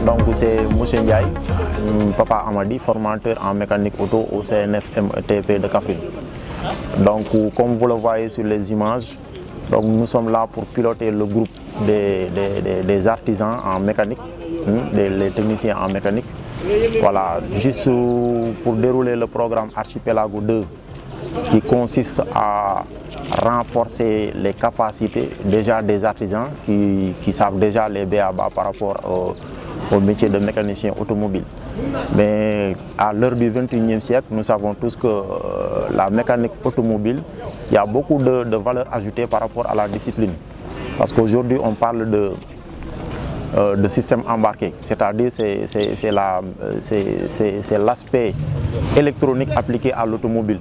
Donc c'est M. Ndiaye, Papa Amadi, formateur en mécanique auto au CNF METP de Kaffrine. Donc comme vous le voyez sur les images, donc, nous sommes là pour piloter le groupe des artisans en mécanique, les techniciens en mécanique. Voilà, juste pour dérouler le programme Archipelago 2 qui consiste à renforcer les capacités déjà des artisans qui savent déjà les b.a.-ba par rapport au métier de mécanicien automobile. Mais à l'heure du 21e siècle, nous savons tous que la mécanique automobile, il y a beaucoup de valeur ajoutée par rapport à la discipline. Parce qu'aujourd'hui, on parle de système embarqué, c'est-à-dire c'est l'aspect électronique appliqué à l'automobile.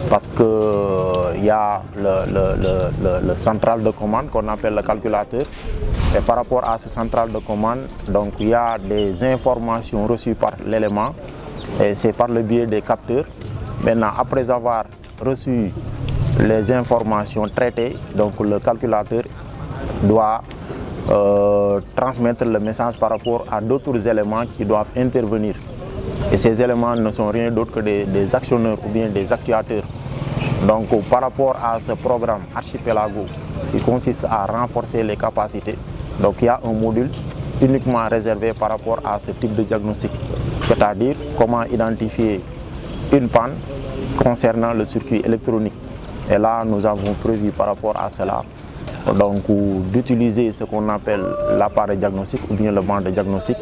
Parce qu'il y a le central de commande qu'on appelle le calculateur. Et par rapport à ce central de commande, donc il y a des informations reçues par l'élément et c'est par le biais des capteurs. Maintenant, après avoir reçu les informations traitées, donc le calculateur doit transmettre le message par rapport à d'autres éléments qui doivent intervenir. Et ces éléments ne sont rien d'autre que des actionneurs ou bien des actuateurs. Donc par rapport à ce programme Archipelago qui consiste à renforcer les capacités, donc il y a un module uniquement réservé par rapport à ce type de diagnostic, c'est-à-dire comment identifier une panne concernant le circuit électronique. Et là, nous avons prévu par rapport à cela donc d'utiliser ce qu'on appelle l'appareil diagnostic ou bien le banc de diagnostic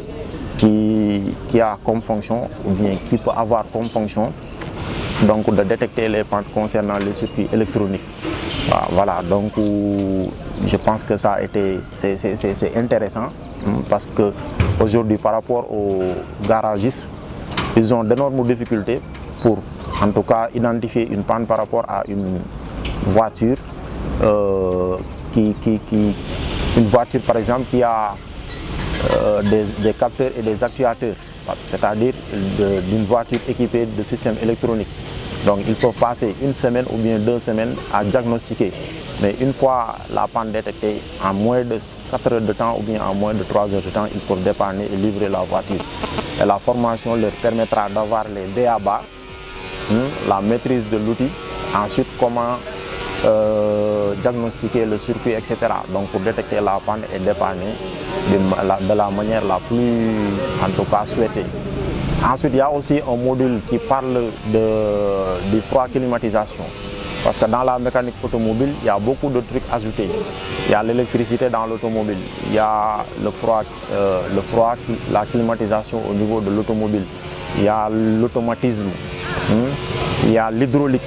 qui a comme fonction ou bien qui peut avoir comme fonction donc de détecter les pannes concernant les circuits électroniques. Voilà, donc je pense que ça a été c'est intéressant parce que aujourd'hui par rapport aux garagistes, ils ont d'énormes difficultés pour en tout cas identifier une panne par rapport à une voiture une voiture par exemple qui a des capteurs et des actuateurs, c'est-à-dire d'une voiture équipée de systèmes électroniques. Donc ils peuvent passer une semaine ou bien 2 semaines à diagnostiquer. Mais une fois la panne détectée, en moins de 4 heures de temps ou bien en moins de 3 heures de temps, ils peuvent dépanner et livrer la voiture. Et la formation leur permettra d'avoir les b.a.-ba, la maîtrise de l'outil, ensuite comment diagnostiquer le circuit, etc. Donc pour détecter la panne et dépanner de la manière la plus en tout cas souhaitée. Ensuite, il y a aussi un module qui parle du froid climatisation. Parce que dans la mécanique automobile, il y a beaucoup de trucs ajoutés. Il y a l'électricité dans l'automobile, il y a le froid, la climatisation au niveau de l'automobile, il y a l'automatisme, il y a l'hydraulique,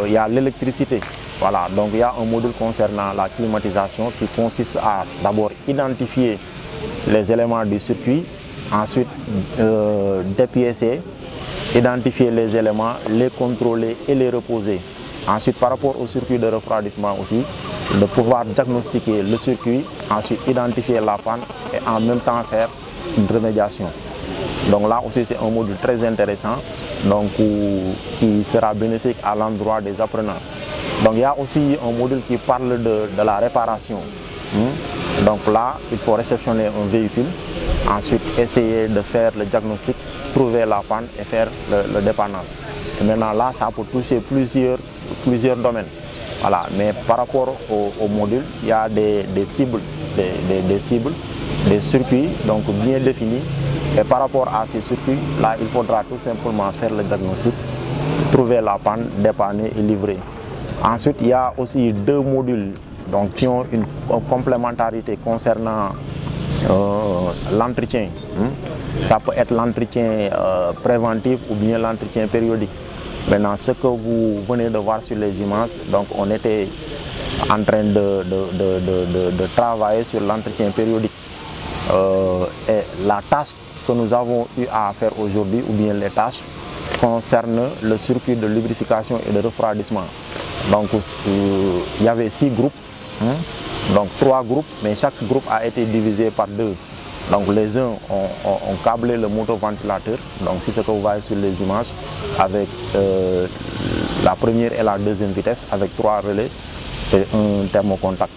il y a l'électricité. Voilà, donc il y a un module concernant la climatisation qui consiste à d'abord identifier les éléments du circuit, ensuite dépiécer, identifier les éléments, les contrôler et les reposer. Ensuite, par rapport au circuit de refroidissement aussi, de pouvoir diagnostiquer le circuit, ensuite identifier la panne et en même temps faire une remédiation. Donc là aussi c'est un module très intéressant donc, qui sera bénéfique à l'endroit des apprenants. Donc il y a aussi un module qui parle de la réparation. Donc là, il faut réceptionner un véhicule, ensuite essayer de faire le diagnostic, trouver la panne et faire le dépannage. Et maintenant là, ça peut toucher plusieurs domaines. Voilà. Mais par rapport au module, il y a des cibles, des circuits donc bien définis. Et par rapport à ces circuits, là, il faudra tout simplement faire le diagnostic, trouver la panne, dépanner et livrer. Ensuite, il y a aussi 2 modules donc, qui ont une complémentarité concernant l'entretien. Ça peut être l'entretien préventif ou bien l'entretien périodique. Maintenant, ce que vous venez de voir sur les images, donc on était en train de travailler sur l'entretien périodique. Et la tâche que nous avons eu à faire aujourd'hui, ou bien les tâches, concernent le circuit de lubrification et de refroidissement. Donc il y avait 6 groupes, donc 3 groupes, mais chaque groupe a été divisé par 2. Donc les uns ont câblé le motoventilateur, donc c'est ce que vous voyez sur les images, avec la première et la deuxième vitesse, avec 3 relais et un thermocontact.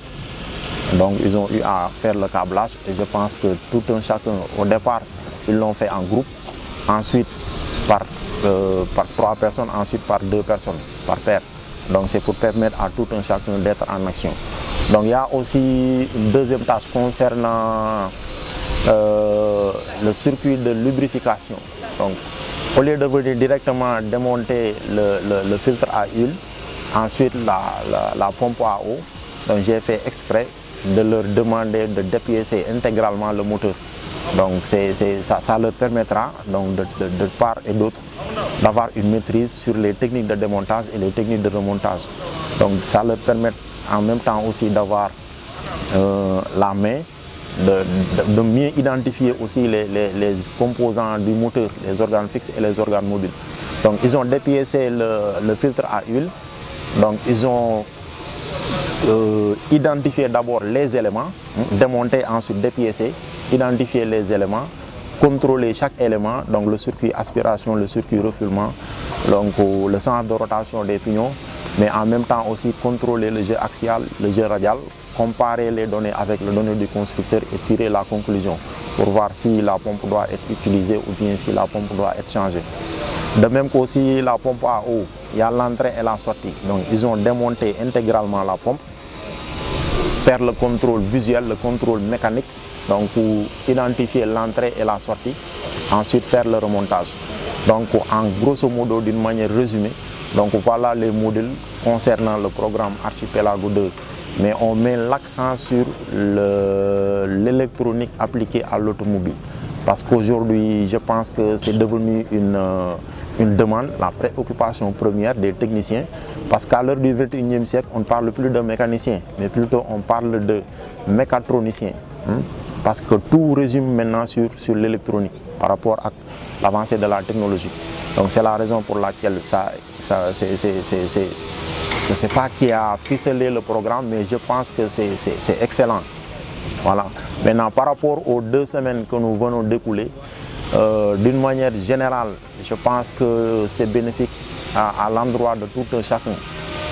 Donc ils ont eu à faire le câblage et je pense que tout un chacun, au départ, ils l'ont fait en groupe, ensuite par 3 personnes, ensuite par 2 personnes, par paire. Donc c'est pour permettre à tout un chacun d'être en action. Donc il y a aussi une deuxième tâche concernant le circuit de lubrification. Donc au lieu de venir directement démonter le filtre à huile, ensuite la pompe à eau, donc j'ai fait exprès de leur demander de dépiécer intégralement le moteur. Donc ça leur permettra donc de part et d'autre d'avoir une maîtrise sur les techniques de démontage et les techniques de remontage. Donc ça leur permet en même temps aussi d'avoir la main, de mieux identifier aussi les composants du moteur, les organes fixes et les organes mobiles. Donc ils ont dépiécé le filtre à huile, donc ils ont identifié d'abord les éléments, démonter ensuite dépiécer, identifier les éléments, contrôler chaque élément, donc le circuit aspiration, le circuit refoulement, donc le sens de rotation des pignons, mais en même temps aussi contrôler le jeu axial, le jeu radial, comparer les données avec les données du constructeur et tirer la conclusion pour voir si la pompe doit être utilisée ou bien si la pompe doit être changée. De même qu'aussi la pompe à eau, il y a l'entrée et la sortie. Donc ils ont démonté intégralement la pompe, faire le contrôle visuel, le contrôle mécanique, donc pour identifier l'entrée et la sortie, ensuite faire le remontage. Donc en grosso modo, d'une manière résumée, donc voilà les modules concernant le programme Archipelago 2. Mais on met l'accent sur l'électronique appliquée à l'automobile. Parce qu'aujourd'hui, je pense que c'est devenu une demande, la préoccupation première des techniciens. Parce qu'à l'heure du 21e siècle, on ne parle plus de mécaniciens, mais plutôt on parle de mécatroniciens. Parce que tout résume maintenant sur l'électronique par rapport à l'avancée de la technologie. Donc c'est la raison pour laquelle je ne sais pas qui a ficelé le programme, mais je pense que c'est excellent. Voilà. Maintenant, par rapport aux 2 semaines que nous venons d'écouler, d'une manière générale, je pense que c'est bénéfique à l'endroit de tout un chacun.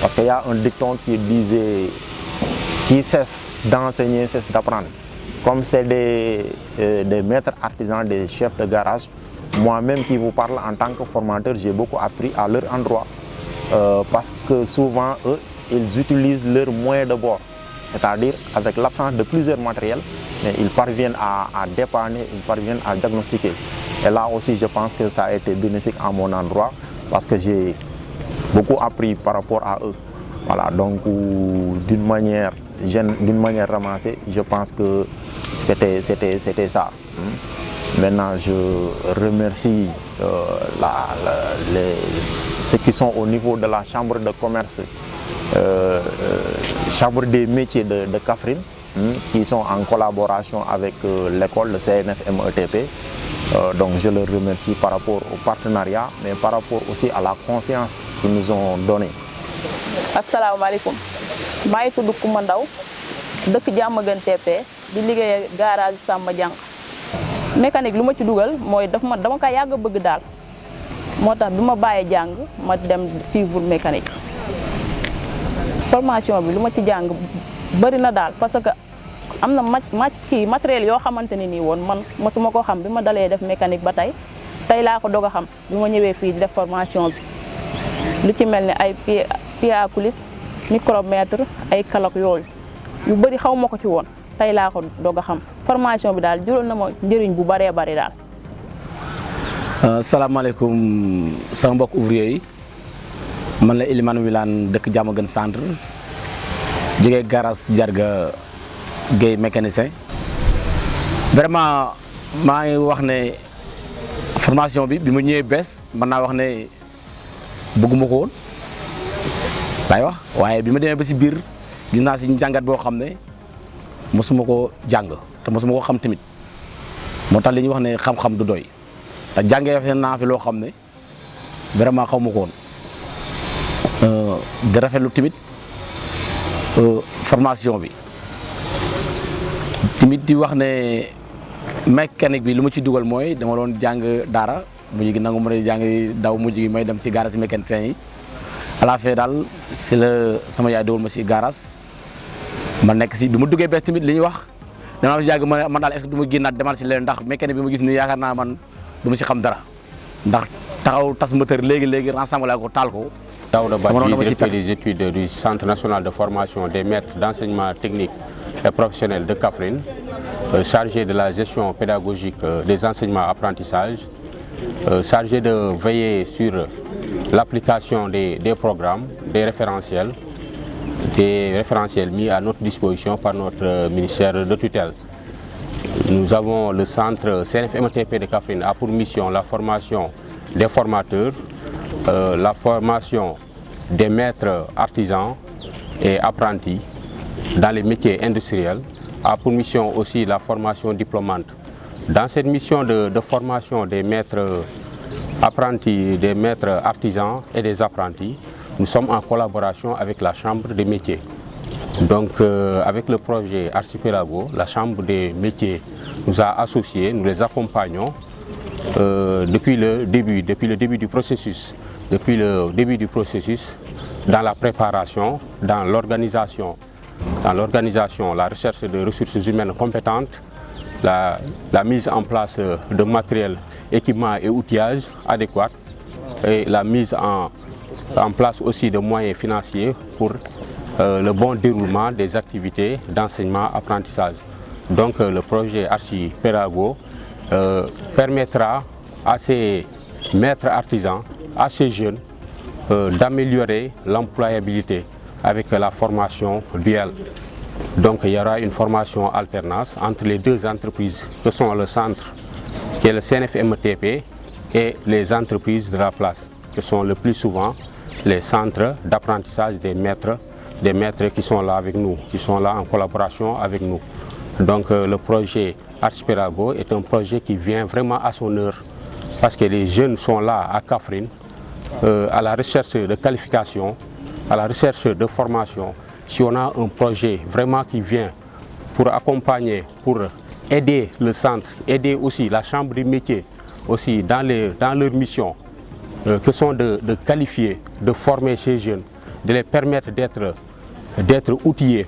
Parce qu'il y a un dicton qui disait « qui cesse d'enseigner, cesse d'apprendre ». Comme c'est des maîtres artisans, des chefs de garage, moi-même qui vous parle en tant que formateur, j'ai beaucoup appris à leur endroit. Parce que souvent, eux, ils utilisent leurs moyens de bord. C'est-à-dire avec l'absence de plusieurs matériels, mais ils parviennent à dépanner, ils parviennent à diagnostiquer. Et là aussi, je pense que ça a été bénéfique à mon endroit parce que j'ai beaucoup appris par rapport à eux. Voilà, donc d'une manière ramassée, je pense que c'était ça. Maintenant, je remercie ceux qui sont au niveau de la chambre de commerce, chambre des métiers de Kaffrine, qui sont en collaboration avec l'école, le CNF-METP. Donc je leur remercie par rapport au partenariat, mais par rapport aussi à la confiance qu'ils nous ont donnée. Assalamu alaikum. maa ngi tudd Coumba Ndaw dëkk Diamaguène TP di liggéey garage Samba Diang. Mécanique lu ma ci dugal mooy dama ko yàgg a bëgg daal moo tax bi ma bàyyee jàng ma dem suivre mécanique. Formation bi lu ma ci jàng bëri na daal parce que am na matériel yoo xamante ne nii woon man mosuma ko xam bi ma dalee def mécanique ba tey laa ko doog a xam bi ma ñëwee fii di def formation bi. lu ci mel ni ay pied à coulisse micromètre ay calok yooyu yu bëri xaw ma ko ci woon tey laa ko doog a xam formation bi daal jural na ma njëriñ bu bëree bëri daal. salaamaaleykum sama mbokk ouvrier yi man la Elimane Wilane dëkk Diamaguène centre jógee garage Jarga Guèye mécanicien. Vraiment maa ngi wax ne formation bi ma ñëwee bees mën naa wax ne bëgguma ko woon laay wax waaye bi ma demee ba si biir gis naa si jàngat boo xam ne mosuma ko jàng te mosuma ko xam tamit moo tax li ñuy wax ne xam-xam du doy te jàngee naa fi loo xam ne vraiment xaw ma ko woon di rafetlu tamit formation bi tamit di wax ne mécanique bi lu ma ci dugal mooy dama doon jàng daara mujj gi nangu ma ne jàng daw mujj gi may dem ci garage mécanicien yi à la fin daal si la sama yaay dugal ma si garage ma nekk si bi ma duggee bees tamit li ñuy wax damaa si yàgg man daal est-ce que du ma génnaat demal si leen ndax mécanique bi ma gis ni yaakaar naa man du ma si xam dara ndax taxaw tas moteur léegi rassemblé ko taal ko. Daouda Badji, directeur des études du Centre national de formation des maîtres d'enseignement technique et professionnel de Kaffrine, chargé de la gestion pédagogique des enseignements apprentissages, chargé de veiller sur l'application des programmes, des référentiels mis à notre disposition par notre ministère de tutelle. Nous avons le centre CNFMTP de Kaffrine a pour mission la formation des formateurs, la formation des maîtres artisans et apprentis dans les métiers industriels, a pour mission aussi la formation diplômante. Dans cette mission de formation des maîtres apprentis, des maîtres artisans et des apprentis, nous sommes en collaboration avec la Chambre des métiers. Donc avec le projet Archipelago, la Chambre des métiers nous a associés, nous les accompagnons depuis le début du processus. Dans la préparation, dans l'organisation, la recherche de ressources humaines compétentes, la mise en place de matériel, équipements et outillages adéquats et la mise en place aussi de moyens financiers pour le bon déroulement des activités d'enseignement-apprentissage. Donc le projet Archipelago permettra à ces maîtres artisans, à ces jeunes, d'améliorer l'employabilité avec la formation duelle. Donc il y aura une formation alternance entre les deux entreprises que sont le centre, qui est le CNFMTP, et les entreprises de la place, qui sont le plus souvent les centres d'apprentissage des maîtres qui sont là avec nous, qui sont là en collaboration avec nous. Donc le projet Archipelago est un projet qui vient vraiment à son heure, parce que les jeunes sont là à Kaffrine, à la recherche de qualification, à la recherche de formation. Si on a un projet vraiment qui vient pour accompagner, pour aider le centre, aider aussi la Chambre des métiers, aussi dans leur mission, que sont de qualifier, de former ces jeunes, de les permettre d'être outillés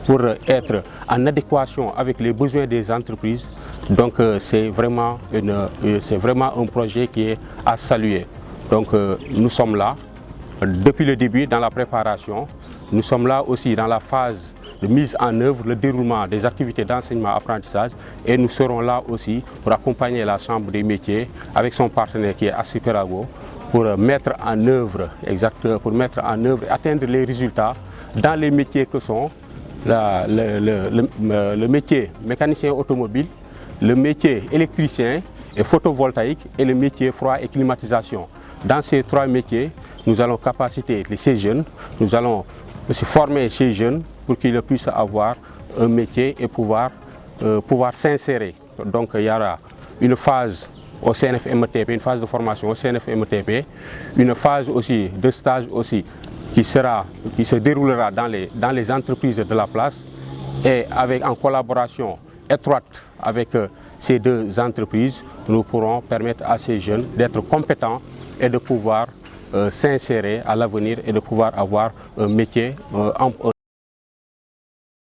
pour être en adéquation avec les besoins des entreprises. Donc c'est vraiment un projet qui est à saluer. Donc nous sommes là depuis le début dans la préparation, nous sommes là aussi dans la phase de mise en œuvre, le déroulement des activités d'enseignement-apprentissage, et nous serons là aussi pour accompagner la Chambre des métiers avec son partenaire qui est Archipelago pour mettre en œuvre et atteindre les résultats dans les métiers que sont le métier mécanicien automobile, le métier électricien et photovoltaïque et le métier froid et climatisation. Dans ces trois métiers, nous allons capaciter ces jeunes, nous allons aussi former ces jeunes pour qu'ils puissent avoir un métier et pouvoir s'insérer. Donc il y aura une phase au CNFMTP, une phase de formation au CNFMTP, une phase aussi de stage aussi qui se déroulera dans les entreprises de la place, et en collaboration étroite avec ces deux entreprises, nous pourrons permettre à ces jeunes d'être compétents et de pouvoir s'insérer à l'avenir et de pouvoir avoir un métier,